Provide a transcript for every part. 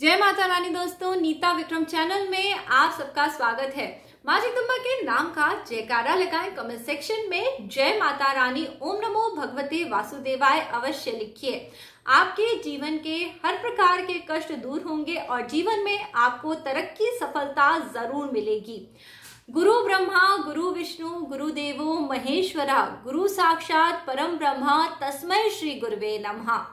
जय माता रानी दोस्तों, नीता विक्रम चैनल में आप सबका स्वागत है। माँ जगदम्बा के नाम का जयकारा लगाएं कमेंट सेक्शन में जय माता रानी, ओम नमो भगवते वासुदेवाय अवश्य लिखिए। आपके जीवन के हर प्रकार के कष्ट दूर होंगे और जीवन में आपको तरक्की सफलता जरूर मिलेगी। गुरु ब्रह्मा गुरु विष्णु गुरुदेवो महेश्वरा, गुरु साक्षात परम ब्रह्मा, तस्मै श्री गुरुवे नमः।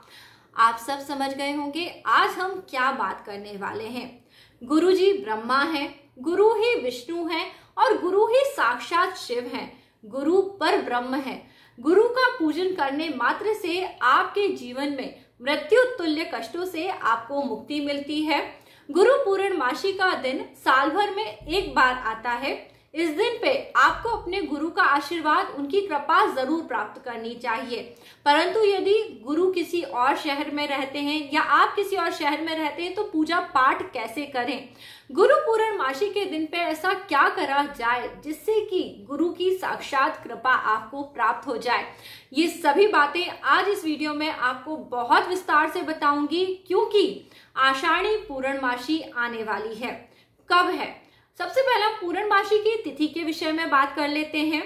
आप सब समझ गए होंगे आज हम क्या बात करने वाले हैं। गुरु जी ब्रह्मा हैं, गुरु ही विष्णु हैं और गुरु ही साक्षात शिव हैं। गुरु पर ब्रह्म है। गुरु का पूजन करने मात्र से आपके जीवन में मृत्यु तुल्य कष्टों से आपको मुक्ति मिलती है। गुरु पूर्णमासी का दिन साल भर में एक बार आता है। इस दिन पे आपको अपने गुरु का आशीर्वाद, उनकी कृपा जरूर प्राप्त करनी चाहिए। परंतु यदि गुरु किसी और शहर में रहते हैं या आप किसी और शहर में रहते हैं तो पूजा पाठ कैसे करें? गुरु पूर्णमासी के दिन पे ऐसा क्या करा जाए जिससे कि गुरु की साक्षात कृपा आपको प्राप्त हो जाए? ये सभी बातें आज इस वीडियो में आपको बहुत विस्तार से बताऊंगी, क्योंकि आषाढ़ी पूर्णमासी आने वाली है। कब है? सबसे पहला पूर्णमासी की तिथि के विषय में बात कर लेते हैं।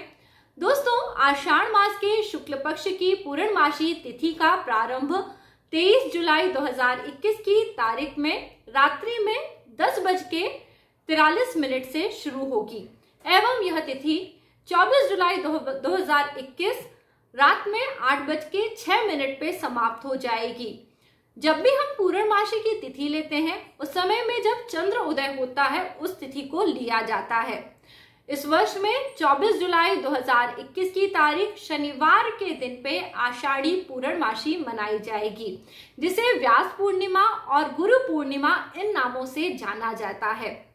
दोस्तों, आषाढ़ मास के शुक्ल पक्ष की पूर्णमासी तिथि का प्रारंभ 23 जुलाई 2021 की तारीख में रात्रि में 10:43 से शुरू होगी एवं यह तिथि 24 जुलाई 2021 रात में 8:06 पे समाप्त हो जाएगी। जब भी हम पूर्णमासी की तिथि लेते हैं उस समय में जब चंद्र उदय होता है उस तिथि को लिया जाता है। इस वर्ष में 24 जुलाई 2021 की तारीख शनिवार के दिन पे आषाढ़ी पूर्णमासी मनाई जाएगी, जिसे व्यास पूर्णिमा और गुरु पूर्णिमा इन नामों से जाना जाता है।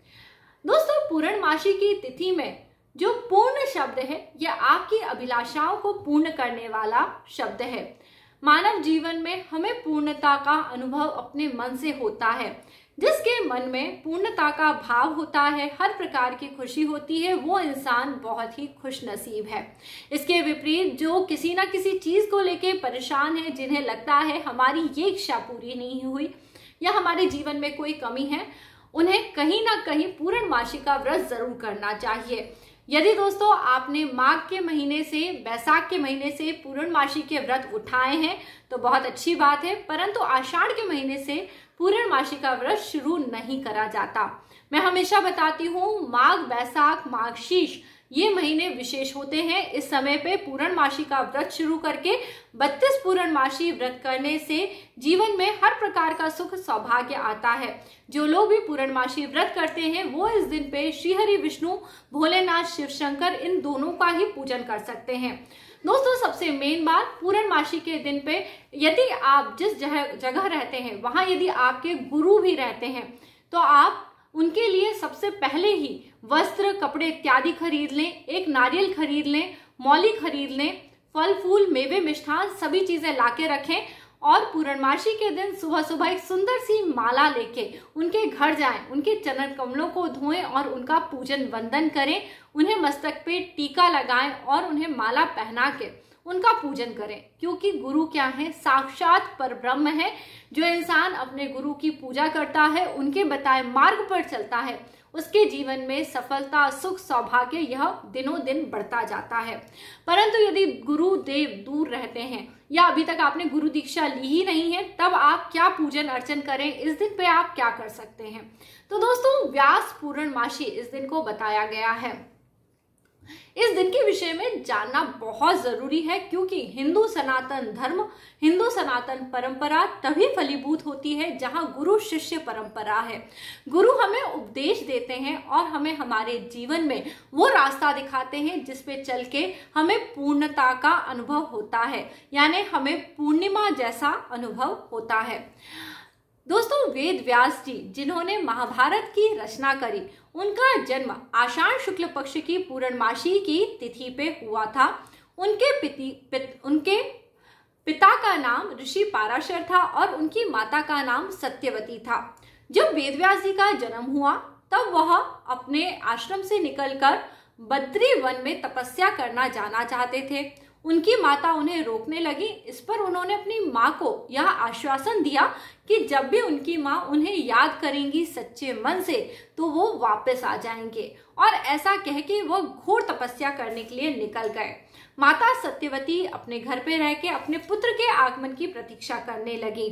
दोस्तों, पूर्णमासी की तिथि में जो पूर्ण शब्द है यह आपकी अभिलाषाओं को पूर्ण करने वाला शब्द है। मानव जीवन में हमें पूर्णता का अनुभव अपने मन से होता है। जिसके मन में पूर्णता का भाव होता है, हर प्रकार की खुशी होती है, वो इंसान बहुत ही खुश नसीब है। इसके विपरीत जो किसी ना किसी चीज को लेके परेशान है, जिन्हें लगता है हमारी ये इच्छा पूरी नहीं हुई या हमारे जीवन में कोई कमी है, उन्हें कहीं ना कहीं पूर्णमासी का व्रत जरूर करना चाहिए। यदि दोस्तों आपने माघ के महीने से, बैसाख के महीने से पूर्णमासी के व्रत उठाए हैं तो बहुत अच्छी बात है, परंतु आषाढ़ के महीने से पूर्णमासी का व्रत शुरू नहीं करा जाता। मैं हमेशा बताती हूँ माघ, बैसाख, माघशीश ये महीने विशेष होते हैं। इस समय पे पूर्णमासी का व्रत शुरू करके 32 पूर्णमासी व्रत करने से जीवन में हर प्रकार का सुख सौभाग्य आता है। जो लोग भी पूर्णमासी व्रत करते हैं वो इस दिन पे श्री हरि विष्णु, भोलेनाथ, शिव शंकर इन दोनों का ही पूजन कर सकते हैं। दोस्तों, सबसे मेन बात, पूर्णमासी के दिन पे यदि आप जिस जगह रहते हैं वहां यदि आपके गुरु भी रहते हैं तो आप उनके लिए सबसे पहले ही वस्त्र, कपड़े इत्यादि खरीद लें, एक नारियल खरीद लें, मौली खरीद लें, फल फूल, मेवे, मिष्ठान सभी चीजें लाके रखें और पूर्णमासी के दिन सुबह सुबह एक सुंदर सी माला लेके उनके घर जाएं, उनके चरण कमलों को धोएं और उनका पूजन वंदन करें, उन्हें मस्तक पे टीका लगाएं और उन्हें माला पहना के उनका पूजन करें। क्योंकि गुरु क्या है? साक्षात परब्रह्म है। जो इंसान अपने गुरु की पूजा करता है, उनके बताए मार्ग पर चलता है, उसके जीवन में सफलता, सुख, सौभाग्य यह दिनों दिन बढ़ता जाता है। परंतु यदि गुरु देव दूर रहते हैं या अभी तक आपने गुरु दीक्षा ली ही नहीं है, तब आप क्या पूजन अर्चन करें? इस दिन पे आप क्या कर सकते हैं? तो दोस्तों, व्यास पूर्णमासी इस दिन को बताया गया है। इस दिन के विषय में जानना बहुत जरूरी है, क्योंकि हिंदू सनातन धर्म, हिंदू सनातन परंपरा तभी फलीभूत होती है जहां गुरु शिष्य परंपरा है। गुरु हमें उपदेश देते हैं और हमें हमारे जीवन में वो रास्ता दिखाते हैं जिस पे चल के हमें पूर्णता का अनुभव होता है, यानी हमें पूर्णिमा जैसा अनुभव होता है। दोस्तों, वेद व्यास जी जिन्होंने महाभारत की रचना करी, उनका जन्म आषाढ़ शुक्ल पक्ष की पूर्णमासी की तिथि पे हुआ था। उनके पिता का नाम ऋषि पाराशर था और उनकी माता का नाम सत्यवती था। जब वेदव्यास जी का जन्म हुआ तब वह अपने आश्रम से निकलकर बद्री वन में तपस्या करना जाना चाहते थे। उनकी माता उन्हें रोकने लगी। इस पर उन्होंने अपनी माँ को यह आश्वासन दिया कि जब भी उनकी माँ उन्हें याद करेंगी सच्चे मन से तो वो वापस आ जाएंगे, और ऐसा कह के वो घोर तपस्या करने के लिए निकल गए। माता सत्यवती अपने घर पे रह के अपने पुत्र के आगमन की प्रतीक्षा करने लगी।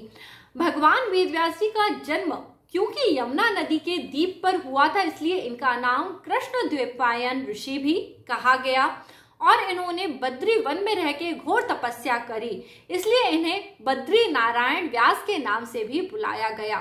भगवान वेदव्यास जी का जन्म क्योंकि यमुना नदी के द्वीप पर हुआ था, इसलिए इनका नाम कृष्ण द्वैपायन ऋषि भी कहा गया, और इन्होंने बद्री वन में रह के घोर तपस्या करी, इसलिए इन्हें बद्री नारायण व्यास के नाम से भी बुलाया गया।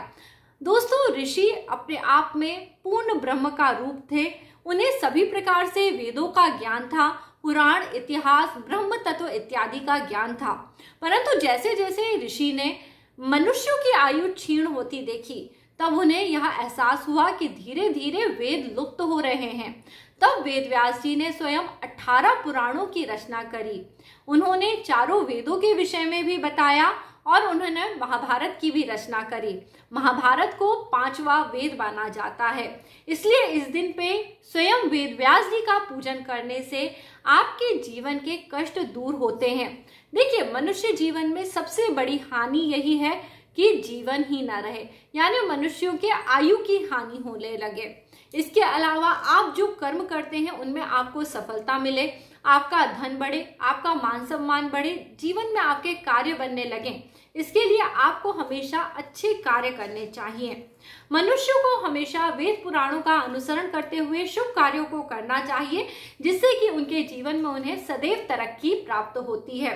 दोस्तों, ऋषि अपने आप में पूर्ण ब्रह्म का रूप थे। उन्हें सभी प्रकार से वेदों का ज्ञान था, पुराण, इतिहास, ब्रह्म तत्व इत्यादि का ज्ञान था। परंतु जैसे जैसे ऋषि ने मनुष्यों की आयु क्षीण होती देखी, तब उन्हें यह एहसास हुआ कि धीरे धीरे वेद लुप्त हो रहे हैं। तब वेदव्यास जी ने स्वयं 18 पुराणों की रचना करी। उन्होंने चारों वेदों के विषय में भी बताया और उन्होंने महाभारत की भी रचना करी। महाभारत को 5वां वेद माना जाता है, इसलिए इस दिन पे स्वयं वेदव्यास जी का पूजन करने से आपके जीवन के कष्ट दूर होते हैं। देखिए, मनुष्य जीवन में सबसे बड़ी हानि यही है कि जीवन ही न रहे, यानी मनुष्यों के आयु की हानि होने लगे। इसके अलावा आप जो कर्म करते हैं उनमें आपको सफलता मिले, आपका धन बढ़े, आपका मान सम्मान बढ़े, जीवन में आपके कार्य बनने लगे, इसके लिए आपको हमेशा अच्छे कार्य करने चाहिए। मनुष्यों को हमेशा वेद पुराणों का अनुसरण करते हुए शुभ कार्यों को करना चाहिए, जिससे कि उनके जीवन में उन्हें सदैव तरक्की प्राप्त होती है।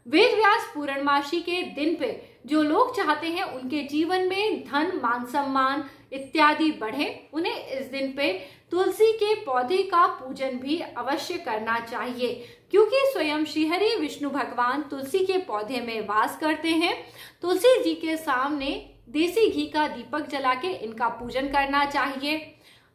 वेदव्यास पूर्णमासी के दिन पे जो लोग चाहते हैं उनके जीवन में धन, मान सम्मान इत्यादि बढ़े, उन्हें इस दिन पे तुलसी के पौधे का पूजन भी अवश्य करना चाहिए, क्योंकि स्वयं श्रीहरि विष्णु भगवान तुलसी के पौधे में वास करते हैं। तुलसी जी के सामने देसी घी का दीपक जला के इनका पूजन करना चाहिए।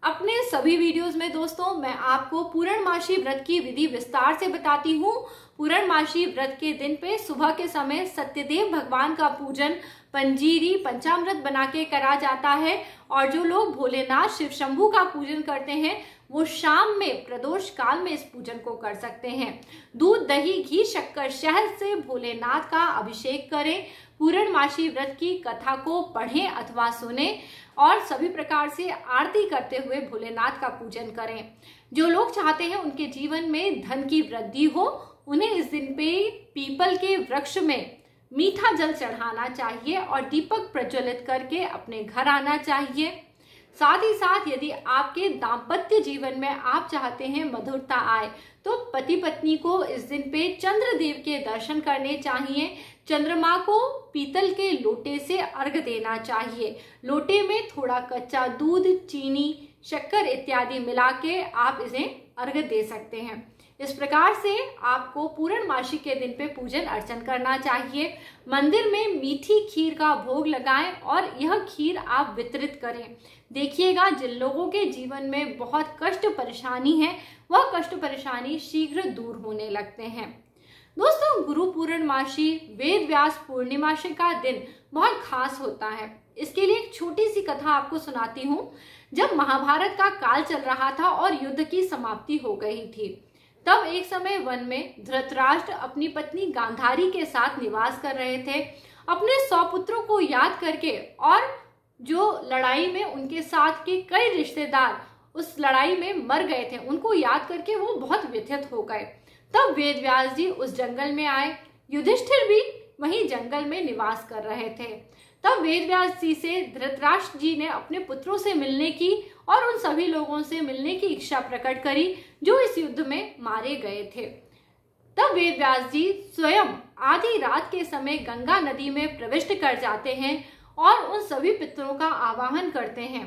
अपने सभी वीडियोस में दोस्तों मैं आपको पूर्णमासी व्रत की विधि विस्तार से बताती हूँ। पूर्णमासी व्रत के दिन पे सुबह के समय सत्यदेव भगवान का पूजन पंजीरी पंचामृत बना के करा जाता है, और जो लोग भोलेनाथ शिव शंभू का पूजन करते हैं वो शाम में प्रदोष काल में इस पूजन को कर सकते हैं। दूध, दही, घी, शक्कर, शहद से भोलेनाथ का अभिषेक करें। पूर्णमासी व्रत की कथा को पढ़ें अथवा सुने, और सभी प्रकार से आरती करते हुए भोलेनाथ का पूजन करें। जो लोग चाहते हैं उनके जीवन में धन की वृद्धि हो, उन्हें इस दिन पे पीपल के वृक्ष में मीठा जल चढ़ाना चाहिए और दीपक प्रज्वलित करके अपने घर आना चाहिए। साथ ही साथ यदि आपके दाम्पत्य जीवन में आप चाहते हैं मधुरता आए, तो पति पत्नी को इस दिन पे चंद्रदेव के दर्शन करने चाहिए। चंद्रमा को पीतल के लोटे से अर्घ देना चाहिए। लोटे में थोड़ा कच्चा दूध, चीनी, शक्कर इत्यादि मिला के आप इसे अर्घ दे सकते हैं। इस प्रकार से आपको पूर्णमासी के दिन पे पूजन अर्चन करना चाहिए। मंदिर में मीठी खीर का भोग लगाएं और यह खीर आप वितरित करें। देखिएगा, जिन लोगों के जीवन में बहुत कष्ट परेशानी है, वह कष्ट परेशानी शीघ्र दूर होने लगते हैं। दोस्तों, गुरु पूर्णमासी वेदव्यास पूर्णिमासी का दिन बहुत खास होता है। इसके लिए एक छोटी सी कथा आपको सुनाती हूँ। जब महाभारत का काल चल रहा था और युद्ध की समाप्ति हो गई थी, तब एक समय वन में धृतराष्ट्र अपनी पत्नी गांधारी के साथ निवास कर रहे थे। अपने 100 पुत्रों को याद करके, और जो लड़ाई में उनके साथ के कई रिश्तेदार उस लड़ाई में मर गए थे, उनको याद करके वो बहुत व्यथित हो गए। तब वेदव्यास जी उस जंगल में आए। युधिष्ठिर भी वहीं जंगल में निवास कर रहे थे। तब वेदव्यास जी से धृतराष्ट्र जी ने अपने पुत्रों से मिलने की और उन सभी लोगों से मिलने की इच्छा प्रकट करी जो इस युद्ध में मारे गए थे। तब वेदव्यास जी स्वयं आधी रात के समय गंगा नदी में प्रविष्ट कर जाते हैं और उन सभी पितरों का आवाहन करते हैं।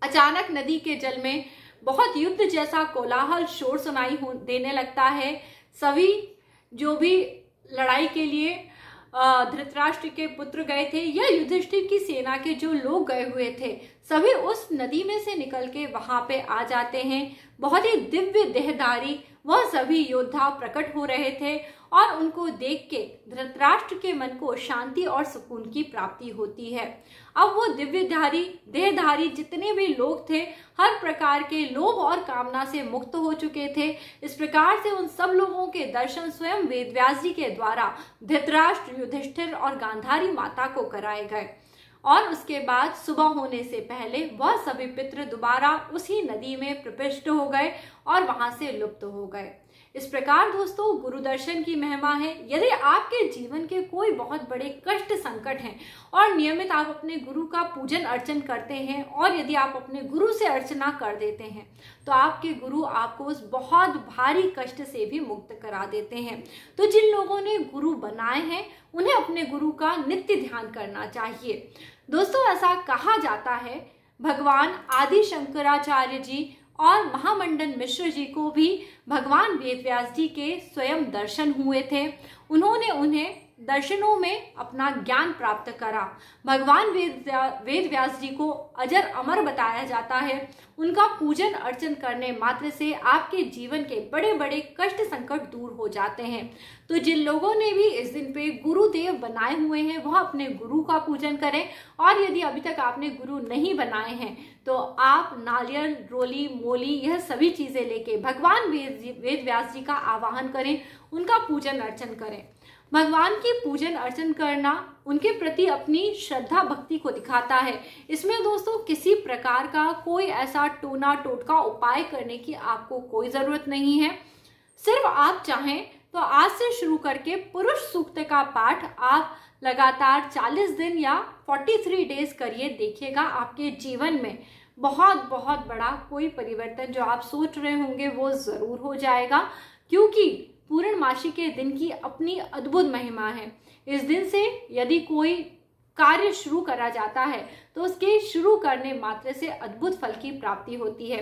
अचानक नदी के जल में बहुत युद्ध जैसा कोलाहल, शोर सुनाई देने लगता है। सभी जो भी लड़ाई के लिए धृतराष्ट्र के पुत्र गए थे या युधिष्ठिर की सेना के जो लोग गए हुए थे, सभी उस नदी में से निकल के वहां पे आ जाते हैं। बहुत ही दिव्य देहधारी वह सभी योद्धा प्रकट हो रहे थे और उनको देख के धृतराष्ट्र के मन को शांति और सुकून की प्राप्ति होती है। अब वो दिव्यधारी देहधारी जितने भी लोग थे हर प्रकार के लोभ और कामना से मुक्त हो चुके थे। इस प्रकार से उन सब लोगों के दर्शन स्वयं वेदव्यास जी के द्वारा धृतराष्ट्र, युधिष्ठिर और गांधारी माता को कराए गए और उसके बाद सुबह होने से पहले वह सभी पितृ दोबारा उसी नदी में प्रविष्ट हो गए और वहां से लुप्त हो गए। इस प्रकार दोस्तों गुरु दर्शन की महिमा है। यदि आपके जीवन के कोई बहुत बड़े कष्ट संकट हैं और नियमित आप अपने गुरु का पूजन अर्चन करते हैं और यदि आप अपने गुरु से अर्चना कर देते हैं तो आपके गुरु आपको उस बहुत भारी कष्ट से भी मुक्त करा देते हैं। तो जिन लोगों ने गुरु बनाए हैं उन्हें अपने गुरु का नित्य ध्यान करना चाहिए। दोस्तों ऐसा कहा जाता है भगवान आदि शंकराचार्य जी और महामंडन मिश्र जी को भी भगवान वेदव्यास जी के स्वयं दर्शन हुए थे। उन्होंने उन्हें दर्शनों में अपना ज्ञान प्राप्त करा। भगवान वेदव्यास जी को अजर अमर बताया जाता है। उनका पूजन अर्चन करने मात्र से आपके जीवन के बड़े बड़े कष्ट संकट दूर हो जाते हैं। तो जिन लोगों ने भी इस दिन पे गुरुदेव बनाए हुए हैं वह अपने गुरु का पूजन करें और यदि अभी तक आपने गुरु नहीं बनाए हैं तो आप नारियल, रोली, मोली यह सभी चीजें लेके भगवान वेदव्यास जी का आवाहन करें, उनका पूजन अर्चन करें। भगवान की पूजन अर्चन करना उनके प्रति अपनी श्रद्धा भक्ति को दिखाता है। इसमें दोस्तों किसी प्रकार का कोई ऐसा टोना टोटका उपाय करने की आपको कोई जरूरत नहीं है। सिर्फ आप चाहें तो आज से शुरू करके पुरुष सूक्त का पाठ आप लगातार 40 दिन या 43 डेज करिए। देखिएगा आपके जीवन में बहुत बहुत बड़ा कोई परिवर्तन जो आप सोच रहे होंगे वो जरूर हो जाएगा, क्योंकि पूर्णमासी के दिन की अपनी अद्भुत महिमा है। इस दिन से यदि कोई कार्य शुरू करा जाता है तो उसके शुरू करने मात्र से अद्भुत फल की प्राप्ति होती है।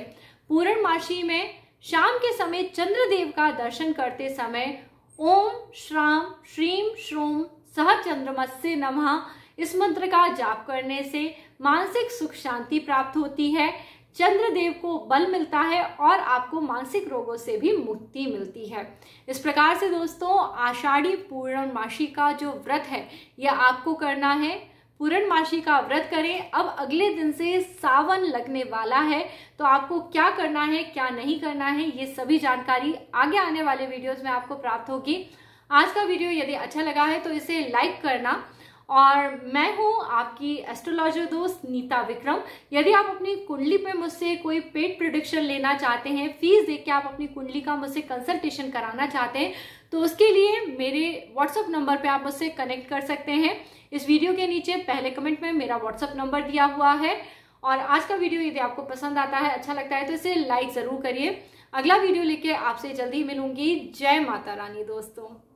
पूर्णमासी में शाम के समय चंद्रदेव का दर्शन करते समय ओम श्राम श्रीम श्रोम सह चंद्रमस्य नमः इस मंत्र का जाप करने से मानसिक सुख शांति प्राप्त होती है, चंद्रदेव को बल मिलता है और आपको मानसिक रोगों से भी मुक्ति मिलती है। इस प्रकार से दोस्तों आषाढ़ी पूर्णमासी का जो व्रत है यह आपको करना है। पूर्णमासी का व्रत करें। अब अगले दिन से सावन लगने वाला है तो आपको क्या करना है क्या नहीं करना है ये सभी जानकारी आगे आने वाले वीडियोस में आपको प्राप्त होगी। आज का वीडियो यदि अच्छा लगा है तो इसे लाइक करना। और मैं हूं आपकी एस्ट्रोलॉजर दोस्त नीता विक्रम। यदि आप अपनी कुंडली पे मुझसे कोई पेड प्रेडिक्शन लेना चाहते हैं, फीस देके आप अपनी कुंडली का मुझसे कंसल्टेशन कराना चाहते हैं तो उसके लिए मेरे व्हाट्सएप नंबर पे आप मुझसे कनेक्ट कर सकते हैं। इस वीडियो के नीचे पहले कमेंट में मेरा व्हाट्सएप नंबर दिया हुआ है। और आज का वीडियो यदि आपको पसंद आता है, अच्छा लगता है तो इसे लाइक जरूर करिए। अगला वीडियो लेके आपसे जल्दी ही मिलूंगी। जय माता रानी दोस्तों।